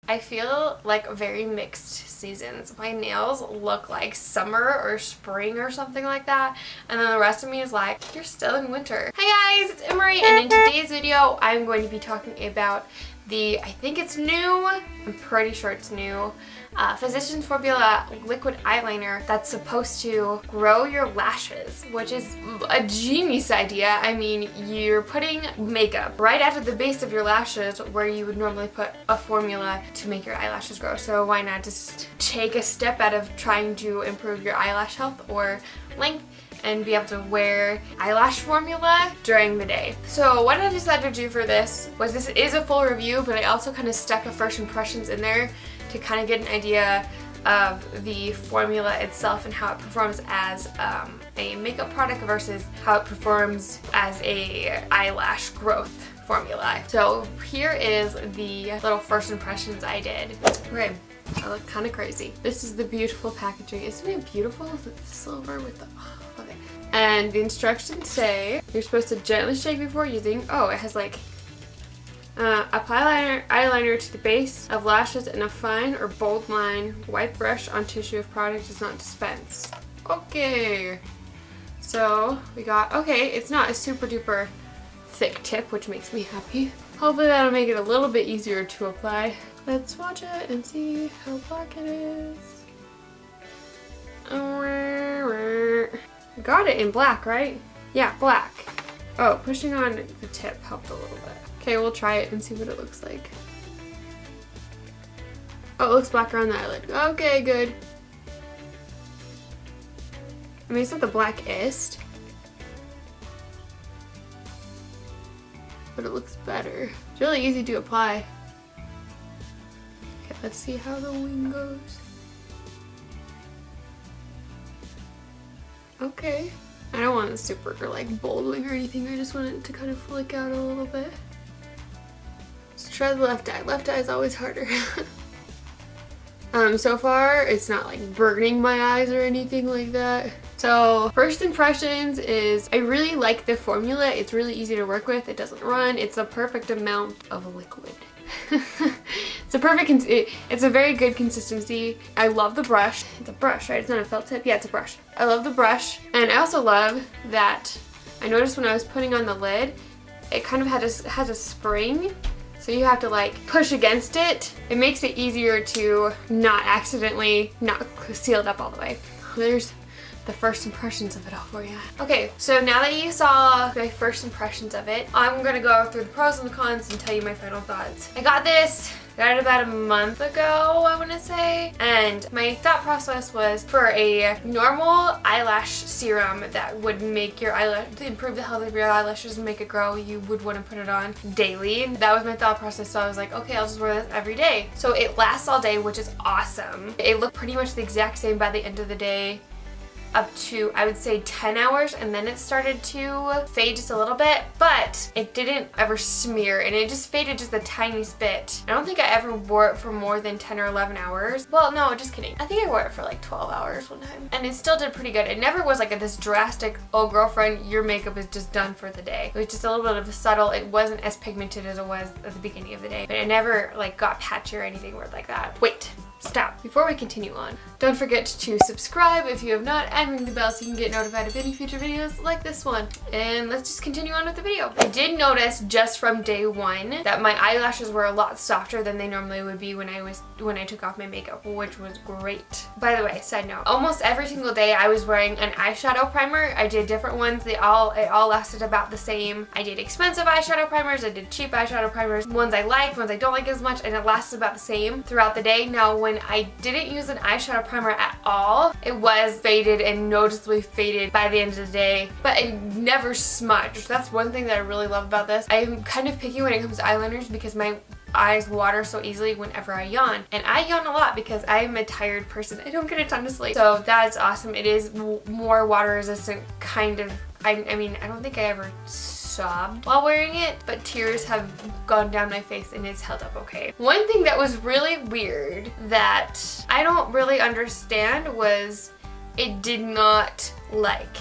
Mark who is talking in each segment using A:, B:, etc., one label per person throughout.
A: I feel like very mixed seasons. My nails look like summer or spring or something like that, and then the rest of me is like, you're still in winter. Hi guys, it's Emmarie, and in today's video I'm going to be talking about the, I think it's new, I'm pretty sure it's new, Physicians Formula liquid eyeliner that's supposed to grow your lashes, which is a genius idea. I mean, you're putting makeup right after the base of your lashes where you would normally put a formula to make your eyelashes grow. So why not just take a step out of trying to improve your eyelash health or length and be able to wear eyelash formula during the day. So what I decided to do for this was, this is a full review, but I also kind of stuck a first impressions in there to kind of get an idea of the formula itself and how it performs as a makeup product versus how it performs as a eyelash growth formula. So here is the little first impressions I did. Okay, I look kind of crazy. This is the beautiful packaging. Isn't it beautiful? The silver with the... okay. And the instructions say you're supposed to gently shake before using... oh, it has like... apply eyeliner to the base of lashes in a fine or bold line. Wipe brush on tissue if product does not dispense. Okay. So we got... okay, it's not a super duper thick tip, which makes me happy. Hopefully that'll make it a little bit easier to apply. Let's watch it and see how black it is. Got it in black, right? Yeah, black. Oh, pushing on the tip helped a little bit. Okay, we'll try it and see what it looks like. Oh, it looks black around the eyelid. Okay, good. I mean, it's not the blackest, but it looks better. It's really easy to apply. Okay, let's see how the wing goes. Okay. I don't want a super like bold wing or anything. I just want it to kind of flick out a little bit. Let's try the left eye. Left eye is always harder. So far it's not like burning my eyes or anything like that. So first impressions is I really like the formula. It's really easy to work with. It doesn't run. It's a perfect amount of liquid. It's a perfect, it's a very good consistency. I love the brush. It's a brush, right? It's not a felt tip. Yeah, it's a brush. I love the brush. And I also love that I noticed when I was putting on the lid, it kind of has a spring. So you have to like push against it. It makes it easier to not accidentally not seal it up all the way. There's the first impressions of it all for you. Okay, so now that you saw my first impressions of it, I'm gonna go through the pros and the cons and tell you my final thoughts. I got it about a month ago, I wanna say, and my thought process was for a normal eyelash serum that would make your eyelash, improve the health of your eyelashes and make it grow, you would wanna put it on daily. That was my thought process, so I was like, okay, I'll just wear this every day. So it lasts all day, which is awesome. It looked pretty much the exact same by the end of the day, up to, I would say, 10 hours, and then it started to fade just a little bit, but it didn't ever smear, and it just faded just the tiniest bit. I don't think I ever wore it for more than 10 or 11 hours. Well, no, just kidding. I think I wore it for like 12 hours one time, and it still did pretty good. It never was like this drastic, oh girlfriend, your makeup is just done for the day. It was just a little bit of a subtle, it wasn't as pigmented as it was at the beginning of the day, but it never like got patchy or anything weird like that. Wait. Stop. Before we continue on, don't forget to subscribe if you have not, and ring the bell so you can get notified of any future videos like this one. And let's just continue on with the video. I did notice just from day one that my eyelashes were a lot softer than they normally would be when I took off my makeup, which was great. By the way, side note, almost every single day I was wearing an eyeshadow primer. I did different ones. It all lasted about the same. I did expensive eyeshadow primers, I did cheap eyeshadow primers, ones I liked, ones I don't like as much, and it lasted about the same throughout the day. Now when I didn't use an eyeshadow primer at all, it was faded and noticeably faded by the end of the day, but it never smudged. That's one thing that I really love about this. I'm kind of picky when it comes to eyeliners because my eyes water so easily whenever I yawn, and I yawn a lot because I'm a tired person. I don't get a ton of sleep, so that's awesome. It is more water resistant, kind of. I mean, I don't think I ever sobbed while wearing it, but tears have gone down my face and it's held up okay. One thing that was really weird that I don't really understand was it did not like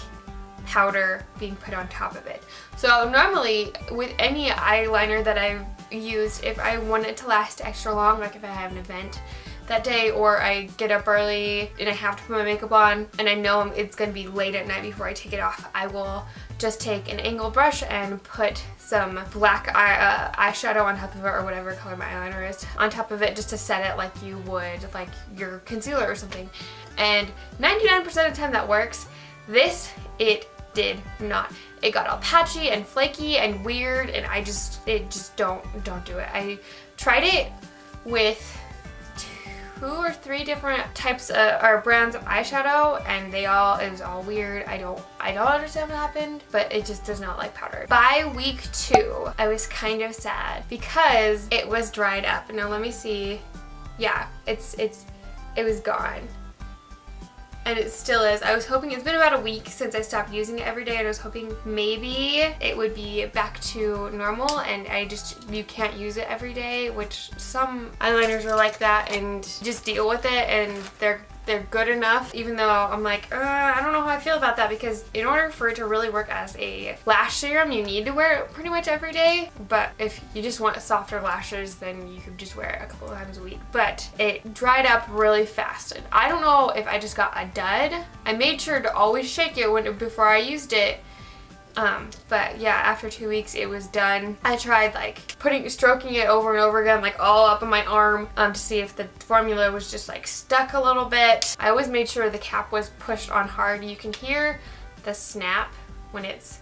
A: powder being put on top of it. So normally with any eyeliner that I've used, if I want it to last extra long, like if I have an event that day or I get up early and I have to put my makeup on and I know it's going to be late at night before I take it off, I will just take an angled brush and put some black eyeshadow on top of it, or whatever color my eyeliner is, on top of it, just to set it like you would like your concealer or something. And 99% of the time that works. This, it did not. It got all patchy and flaky and weird, and it just don't do it. I tried it with 2 or 3 different types or brands of eyeshadow, and it was all weird. I don't understand what happened, but it just does not like powder. By week 2, I was kind of sad because it was dried up. Now let me see. Yeah, it was gone. And it still is. I was hoping, it's been about a week since I stopped using it every day, and I was hoping maybe it would be back to normal, and you can't use it every day, which some eyeliners are like that, and just deal with it, and they're good enough, even though I'm like, I don't know how I feel about that, because in order for it to really work as a lash serum, you need to wear it pretty much every day. But if you just want softer lashes, then you could just wear it a couple of times a week. But it dried up really fast. And I don't know if I just got a dud. I made sure to always shake it before I used it. But yeah, after 2 weeks it was done. I tried like stroking it over and over again, like all up on my arm, to see if the formula was just like stuck a little bit. I always made sure the cap was pushed on hard. You can hear the snap when it's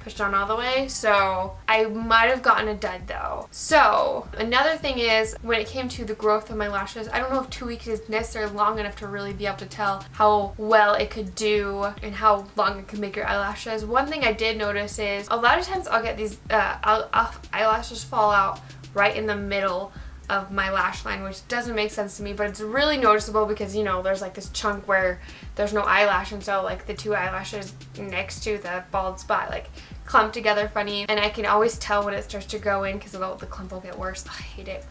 A: pushed on all the way, so I might have gotten a dud though. So another thing is, when it came to the growth of my lashes, I don't know if 2 weeks is necessarily long enough to really be able to tell how well it could do and how long it could make your eyelashes. One thing I did notice is a lot of times I'll get these eyelashes fall out right in the middle of my lash line, which doesn't make sense to me, but it's really noticeable because, you know, there's like this chunk where there's no eyelash, and so like the 2 eyelashes next to the bald spot like clump together funny, and I can always tell when it starts to go in because the clump will get worse. I hate it.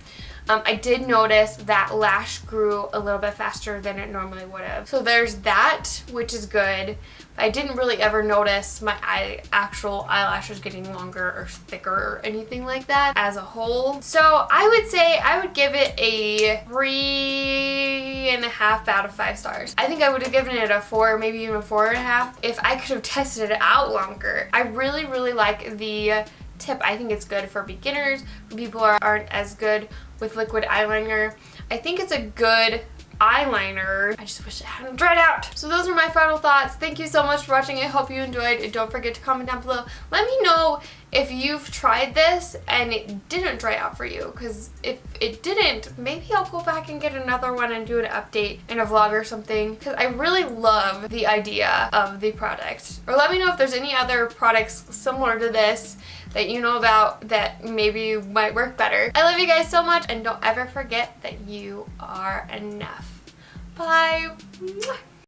A: I did notice that lash grew a little bit faster than it normally would have. So there's that, which is good. I didn't really ever notice my actual eyelashes getting longer or thicker or anything like that as a whole. So I would say I would give it a 3.5 out of 5 stars. I think I would have given it a 4, maybe even a 4.5 if I could have tested it out longer. I really, really like the tip. I think it's good for beginners, for people who aren't as good with liquid eyeliner. I think it's a good eyeliner. I just wish it hadn't dried out. So those are my final thoughts. Thank you so much for watching. I hope you enjoyed, and don't forget to comment down below. Let me know if you've tried this and it didn't dry out for you, because if it didn't, maybe I'll go back and get another one and do an update in a vlog or something, because I really love the idea of the product. Or let me know if there's any other products similar to this that you know about that maybe might work better. I love you guys so much, and don't ever forget that you are enough. Bye. Mwah.